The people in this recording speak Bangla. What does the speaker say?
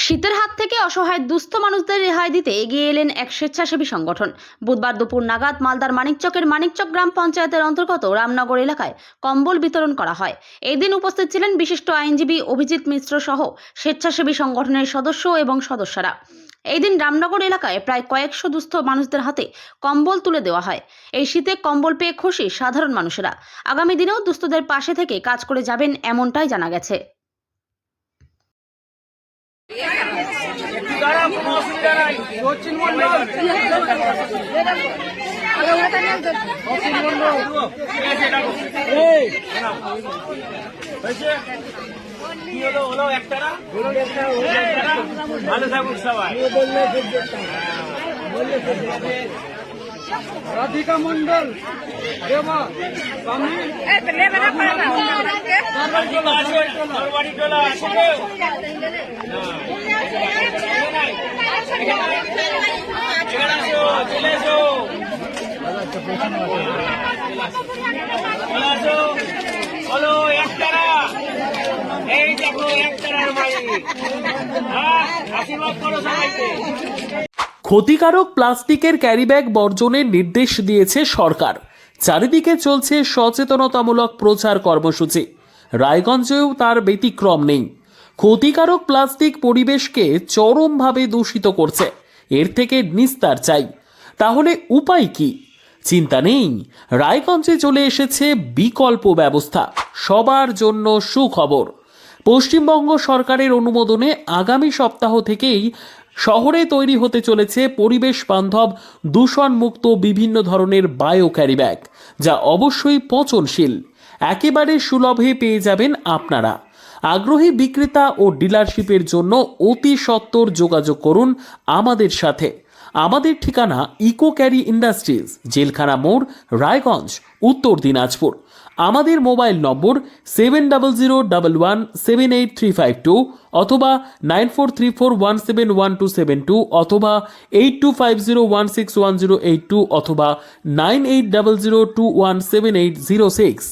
শীতের হাত থেকে অসহায় দুস্থ মানুষদের রেহাই দিতে এগিয়ে এলেন এক স্বেচ্ছাসেবী সংগঠন। বুধবার দুপুর নাগাদ মালদার মানিকচকের মানিকচক গ্রাম পঞ্চায়েতের অন্তর্গত রামনগর এলাকায় কম্বল বিতরণ করা হয়। এই দিন উপস্থিত ছিলেন বিশিষ্ট আইনজীবী অভিজিৎ মিশ্র সহ স্বেচ্ছাসেবী সংগঠনের সদস্য এবং সদস্যরা। এই দিন রামনগর এলাকায় প্রায় কয়েকশো দুস্থ মানুষদের হাতে কম্বল তুলে দেওয়া হয়। এই শীতে কম্বল পেয়ে খুশি সাধারণ মানুষেরা। আগামী দিনেও দুস্থদের পাশে থেকে কাজ করে যাবেন এমনটাই জানা গেছে। ভালো থাকুক সবাই। রাধিকা মন্ডল দেবা স্বামী বলো একটারা, এই দেখো একটারার মালিক। আশীর্বাদ করো সবাইকে। ক্ষতিকারক প্লাস্টিকের ক্যারিব্যাগ বর্জনের নির্দেশ দিয়েছে সরকার। চারিদিকে চলছে সচেতনতামূলক প্রচার কর্মসূচি। রায়গঞ্জেও তার ব্যতিক্রম নেই। ক্ষতিকারক প্লাস্টিক পরিবেশকে চরমভাবে দূষিত করছে। এর থেকে নিস্তার চাই। তাহলে উপায় কি? চিন্তা নেই, রায়গঞ্জে চলে এসেছে বিকল্প ব্যবস্থা। সবার জন্য সুখবর। পশ্চিমবঙ্গ সরকারের অনুমোদনে আগামী সপ্তাহ থেকেই শহরে তৈরি হতে চলেছে পরিবেশ বান্ধব দূষণমুক্ত বিভিন্ন ধরনের বায়ো ক্যারিব্যাগ, যা অবশ্যই পচনশীল। একেবারে সুলভে পেয়ে যাবেন আপনারা। আগ্রহী বিক্রেতা ও ডিলারশিপের জন্য অতি সত্বর যোগাযোগ করুন আমাদের সাথে। আমাদের ঠিকানা ইকো ক্যারি ইন্ডাস্ট্রিজ, জেলখানা মোড়, রায়গঞ্জ, উত্তর দিনাজপুর। আমাদের মোবাইল নম্বর 7001178352 অথবা 9434171272 অথবা 8250161082 অথবা 9800217806।